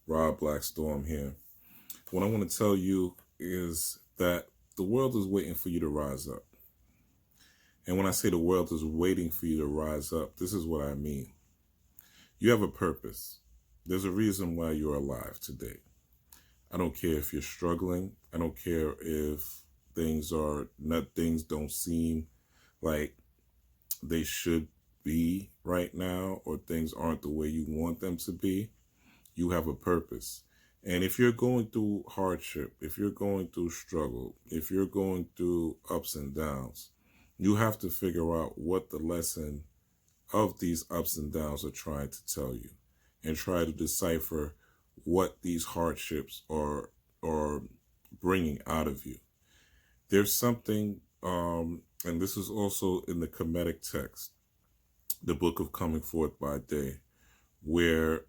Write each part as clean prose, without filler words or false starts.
Rob Blackstorm here. What I want to tell you is that the world is waiting for you to rise up. And when I say the world is waiting for you to rise up, this is what I mean. You have a purpose. There's a reason why you're alive today. I don't care if you're struggling. I don't care if things don't seem like they should be right now, or things aren't the way you want them to be. You have a purpose. And if you're going through hardship, if you're going through struggle, if you're going through ups and downs, you have to figure out what the lesson of these ups and downs are trying to tell you, and try to decipher what these hardships are bringing out of you. There's something, and this is also in the Kemetic text, the book of Coming Forth by Day, where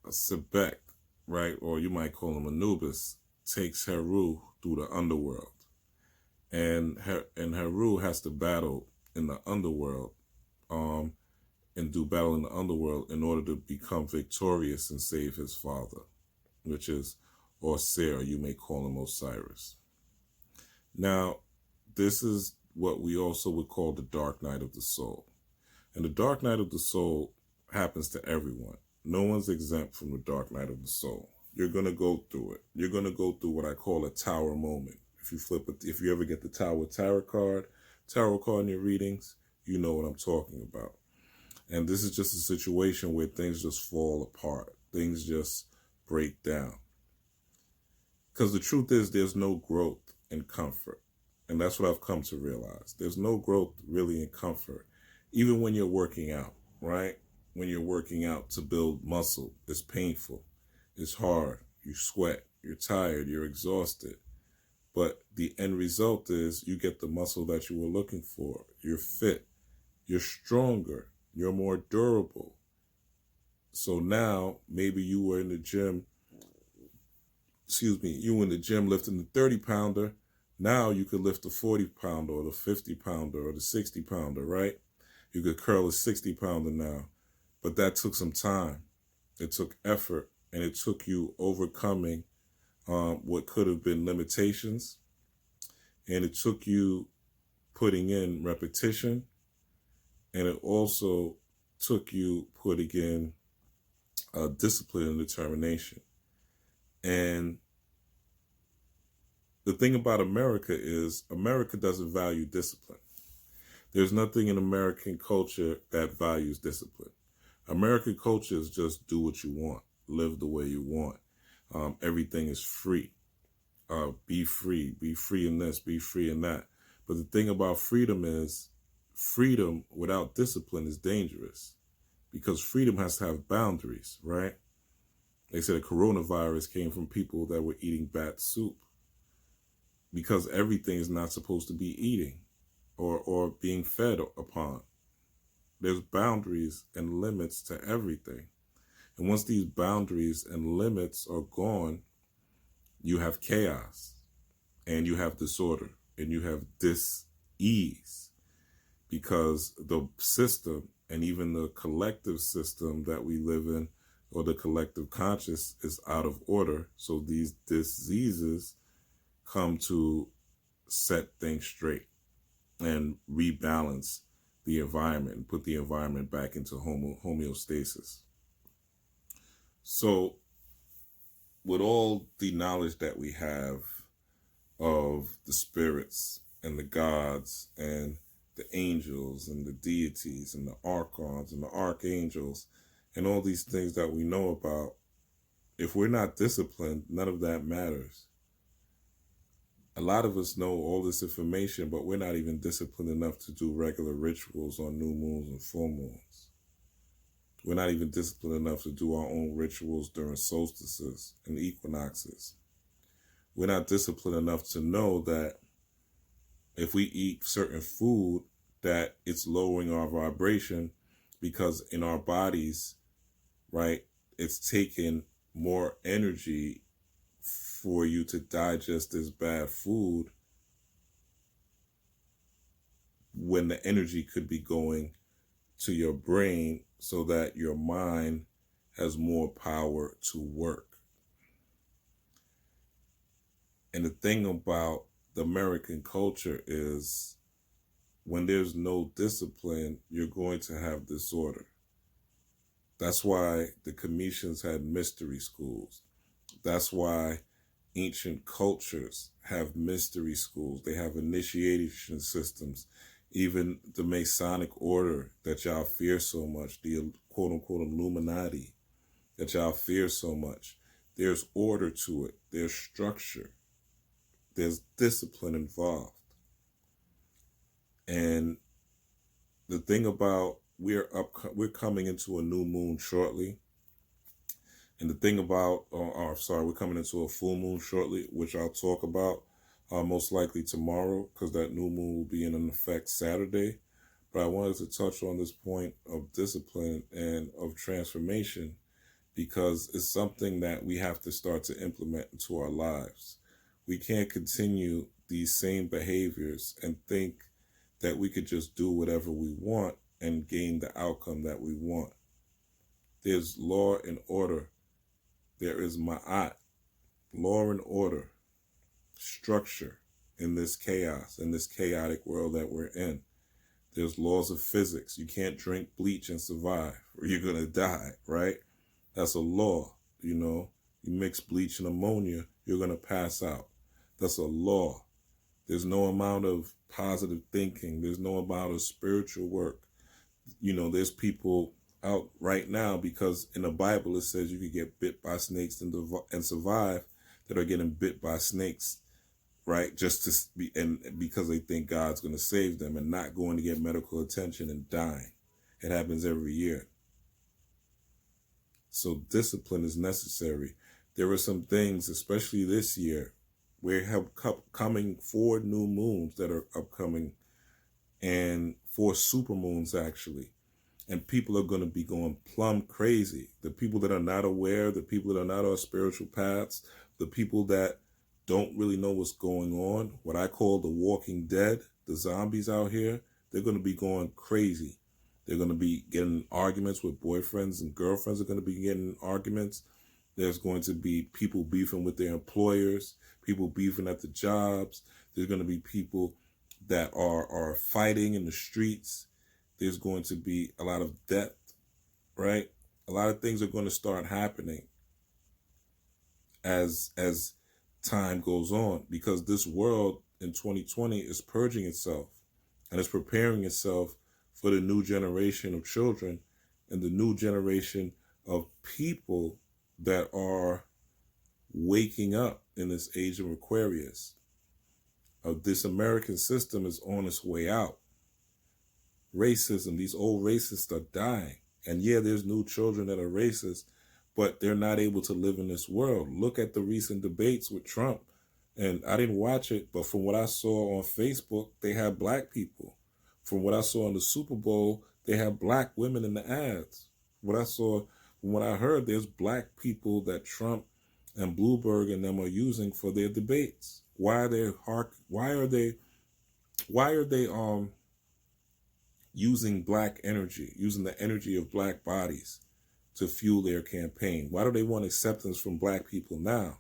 Sebek, right, or you might call him Anubis, takes Heru through the underworld, and Heru has to battle in the underworld, and do battle in the underworld in order to become victorious and save his father, which is Osir, you may call him Osiris. Now, this is what we also would call the dark night of the soul. And the dark night of the soul happens to everyone. No one's exempt from the dark night of the soul. You're going to go through it. You're going to go through what I call a tower moment. If you ever get the Tower tarot card in your readings, you know what I'm talking about. And this is just a situation where things just fall apart. Things just break down. Because the truth is, there's no growth in comfort. And that's what I've come to realize. There's no growth really in comfort. Even when you're working out, right? When you're working out to build muscle, it's painful. It's hard. You sweat. You're tired. You're exhausted. But the end result is you get the muscle that you were looking for. You're fit. You're stronger. You're more durable. So now maybe you were in the gym, you were in the gym lifting the 30-pounder. Now you could lift the 40-pounder or the 50-pounder or the 60-pounder, right? You could curl a 60-pounder now. But that took some time. It took effort, and it took you overcoming what could have been limitations. And it took you putting in repetition. And it also took you putting in discipline and determination. And the thing about America is America doesn't value discipline. There's nothing in American culture that values discipline. American culture is just do what you want, live the way you want. Everything is free. Be free in this, be free in that. But the thing about freedom is, freedom without discipline is dangerous, because freedom has to have boundaries, right? They said the coronavirus came from people that were eating bat soup, because everything is not supposed to be eating or being fed upon. There's boundaries and limits to everything. And once these boundaries and limits are gone, you have chaos, and you have disorder, and you have dis-ease, because the system and even the collective system that we live in, or the collective conscious, is out of order. So these diseases come to set things straight and rebalance the environment and put the environment back into homeostasis. So with all the knowledge that we have of the spirits and the gods and the angels and the deities and the archons and the archangels and all these things that we know about, if we're not disciplined, none of that matters. A lot of us know all this information, but we're not even disciplined enough to do regular rituals on new moons and full moons. We're not even disciplined enough to do our own rituals during solstices and equinoxes. We're not disciplined enough to know that if we eat certain food, that it's lowering our vibration, because in our bodies, right, it's taking more energy for you to digest this bad food, when the energy could be going to your brain so that your mind has more power to work. And the thing about the American culture is when there's no discipline, you're going to have disorder. That's why the Cometians had mystery schools. That's why ancient cultures have mystery schools. They have initiation systems. Even the Masonic order that y'all fear so much, the quote unquote Illuminati that y'all fear so much, there's order to it. There's structure. There's discipline involved. And the thing about we're coming into a new moon shortly. And the thing about, we're coming into a full moon shortly, which I'll talk about most likely tomorrow, because that new moon will be in effect Saturday. But I wanted to touch on this point of discipline and of transformation, because it's something that we have to start to implement into our lives. We can't continue these same behaviors and think that we could just do whatever we want and gain the outcome that we want. There's law and order. There is ma'at, law and order, structure in this chaos, in this chaotic world that we're in. There's laws of physics. You can't drink bleach and survive, or you're going to die, right? That's a law, you know. You mix bleach and ammonia, you're going to pass out. That's a law. There's no amount of positive thinking. There's no amount of spiritual work. You know, there's people out right now, because in the Bible it says you could get bit by snakes and survive, that are getting bit by snakes, right? Just to be, and because they think God's going to save them, and not going to get medical attention and dying. It happens every year. So discipline is necessary. There are some things, especially this year, we have coming 4 new moons that are upcoming, and 4 super moons actually. And people are going to be going plumb crazy. The people that are not aware, the people that are not on spiritual paths, the people that don't really know what's going on, what I call the walking dead, the zombies out here, they're going to be going crazy. They're going to be getting in arguments with boyfriends, and girlfriends are going to be getting in arguments. There's going to be people beefing with their employers, people beefing at the jobs. There's going to be people that are fighting in the streets. There's going to be a lot of death, right? A lot of things are going to start happening as time goes on, because this world in 2020 is purging itself, and it's preparing itself for the new generation of children and the new generation of people that are waking up in this age of Aquarius. This American system is on its way out. Racism, these old racists are dying. And yeah, there's new children that are racist, but they're not able to live in this world. Look at the recent debates with Trump. And I didn't watch it, but from what I saw on Facebook, they had black people. From what I saw in the Super Bowl, they had black women in the ads. What I saw, from what I heard, there's black people that Trump and Bloomberg and them are using for their debates. Why are they using black energy, using the energy of black bodies to fuel their campaign? Why do they want acceptance from black people now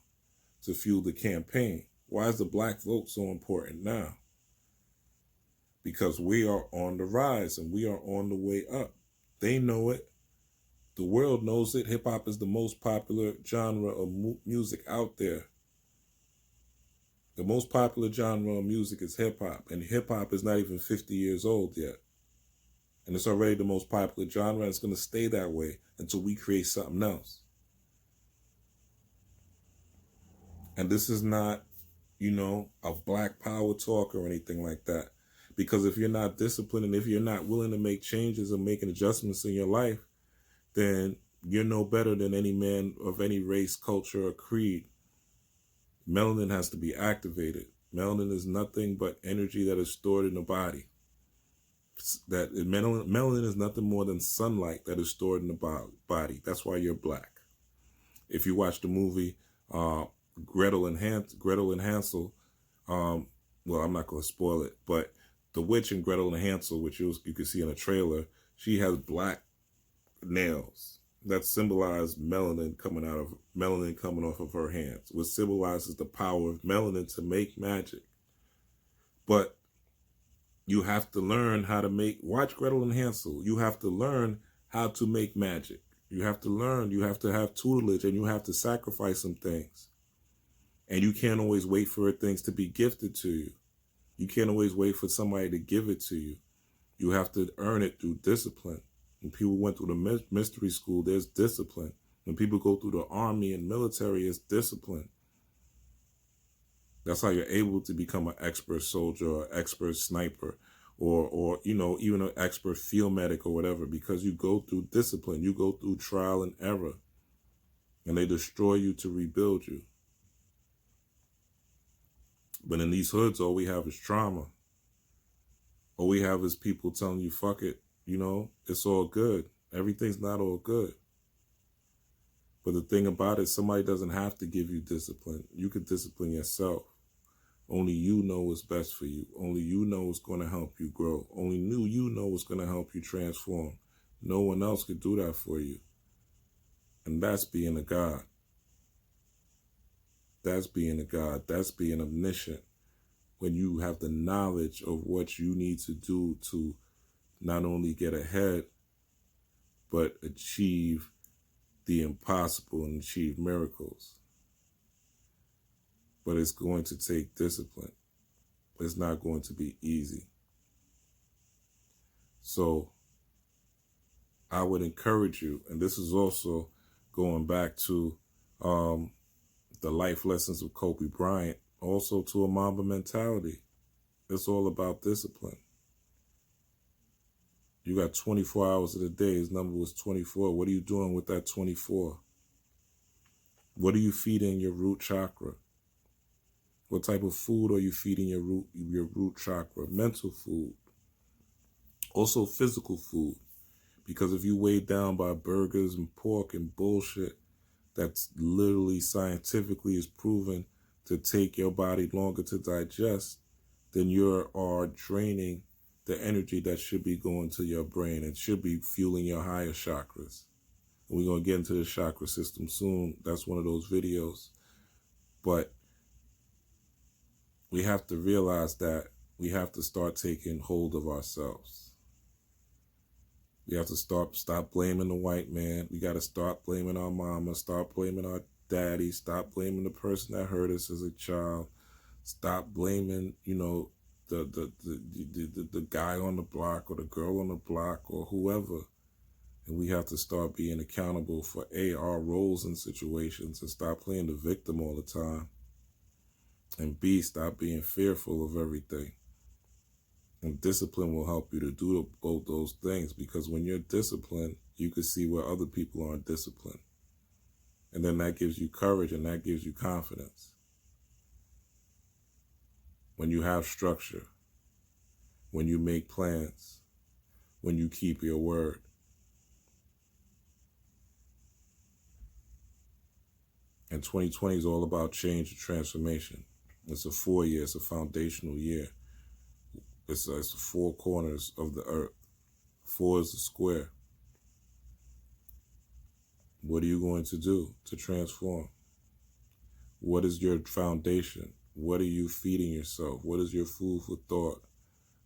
to fuel the campaign? Why is the black vote so important now? Because we are on the rise and we are on the way up. They know it. The world knows it. Hip hop is the most popular genre of music out there. The most popular genre of music is hip hop, and hip hop is not even 50 years old yet. And it's already the most popular genre, and it's going to stay that way until we create something else. And this is not, a black power talk or anything like that. Because if you're not disciplined, and if you're not willing to make changes and making adjustments in your life, then you're no better than any man of any race, culture, or creed. Melanin has to be activated. Melanin is nothing but energy that is stored in the body. Melanin is nothing more than sunlight that is stored in the body. That's why you're black. If you watch the movie Gretel and Hansel, well, I'm not going to spoil it, but the witch in Gretel and Hansel, which you can see in a trailer, she has black nails. that symbolized melanin coming off of her hands, which symbolizes the power of melanin to make magic. But you have to learn how to watch Gretel and Hansel. You have to learn how to make magic. You have to learn, you have to have tutelage, and you have to sacrifice some things. And you can't always wait for things to be gifted to you. You can't always wait for somebody to give it to you. You have to earn it through discipline. When people went through the mystery school, there's discipline. When people go through the army and military, it's discipline. That's how you're able to become an expert soldier or expert sniper or even an expert field medic or whatever, because you go through discipline. You go through trial and error, and they destroy you to rebuild you. But in these hoods, all we have is trauma. All we have is people telling you, fuck it, it's all good. Everything's not all good. But the thing about it, somebody doesn't have to give you discipline. You can discipline yourself. Only you know what's best for you. Only you know what's going to help you grow. Only you know what's going to help you transform. No one else could do that for you. And that's being a God. That's being a God. That's being omniscient. When you have the knowledge of what you need to do to not only get ahead, but achieve the impossible and achieve miracles. But it's going to take discipline. It's not going to be easy. So I would encourage you, and this is also going back to the life lessons of Kobe Bryant, also to a Mamba mentality. It's all about discipline. You got 24 hours of the day. His number was 24. What are you doing with that 24? What are you feeding your root chakra? What type of food are you feeding your root chakra? Mental food. Also physical food. Because if you weighed down by burgers and pork and bullshit, that's literally scientifically is proven to take your body longer to digest, then you are draining the energy that should be going to your brain and should be fueling your higher chakras. And we're going to get into the chakra system soon. That's one of those videos. But we have to realize that we have to start taking hold of ourselves. We have to stop blaming the white man. We got to start blaming our mama, start blaming our daddy, stop blaming the person that hurt us as a child. Stop blaming, the guy on the block or the girl on the block or whoever. And we have to start being accountable for our roles in situations and stop playing the victim all the time. And B, stop being fearful of everything. And discipline will help you to do both those things, because when you're disciplined, you can see where other people aren't disciplined. And then that gives you courage and that gives you confidence. When you have structure, when you make plans, when you keep your word. And 2020 is all about change and transformation. It's a 4-year, it's a foundational year. It's the 4 corners of the earth. 4 is a square. What are you going to do to transform? What is your foundation? What are you feeding yourself? What is your food for thought?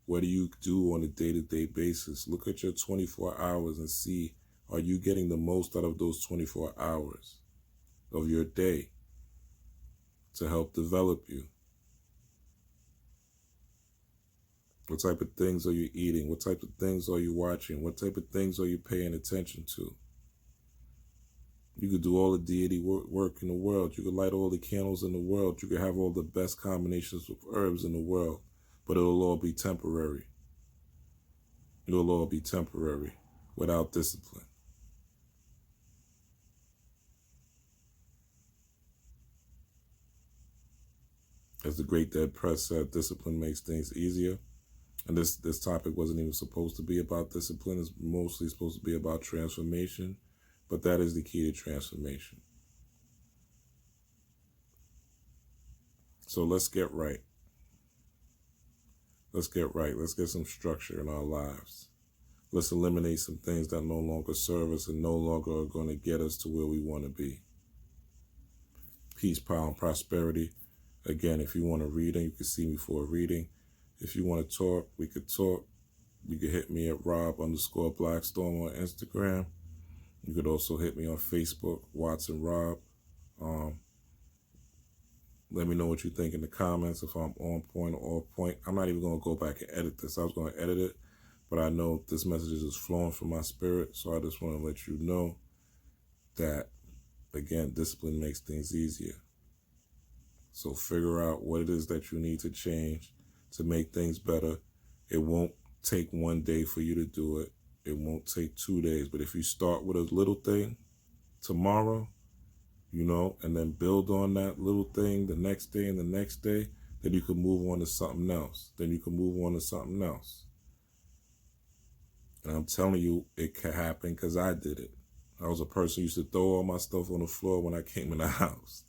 What do you do on a day-to-day basis? Look at your 24 hours and see, are you getting the most out of those 24 hours of your day to help develop you? What type of things are you eating? What type of things are you watching? What type of things are you paying attention to? You could do all the deity work in the world. You could light all the candles in the world. You could have all the best combinations of herbs in the world, but it'll all be temporary. It'll all be temporary without discipline. As the great Dead Press said, discipline makes things easier. And this topic wasn't even supposed to be about discipline. It's mostly supposed to be about transformation. But that is the key to transformation. So let's get right. Let's get right. Let's get some structure in our lives. Let's eliminate some things that no longer serve us and no longer are going to get us to where we want to be. Peace, power, and prosperity. Again, if you want a reading, you can see me for a reading. If you want to talk, we could talk. You can hit me at Rob_Blackstorm on Instagram. You could also hit me on Facebook, Watson Rob. Let me know what you think in the comments, if I'm on point or off point. I'm not even going to go back and edit this. I was going to edit it, but I know this message is flowing from my spirit, so I just want to let you know that, again, discipline makes things easier. So figure out what it is that you need to change to make things better. It won't take one day for you to do it. It won't take 2 days. But if you start with a little thing tomorrow, and then build on that little thing the next day and the next day, then you can move on to something else. And I'm telling you, it can happen because I did it. I was a person who used to throw all my stuff on the floor when I came in the house.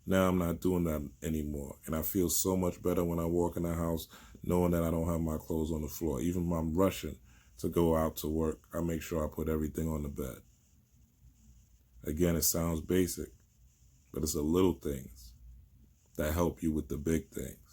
Now I'm not doing that anymore. And I feel so much better when I walk in the house knowing that I don't have my clothes on the floor. Even when I'm rushing to go out to work, I make sure I put everything on the bed. Again, it sounds basic, but it's the little things that help you with the big things.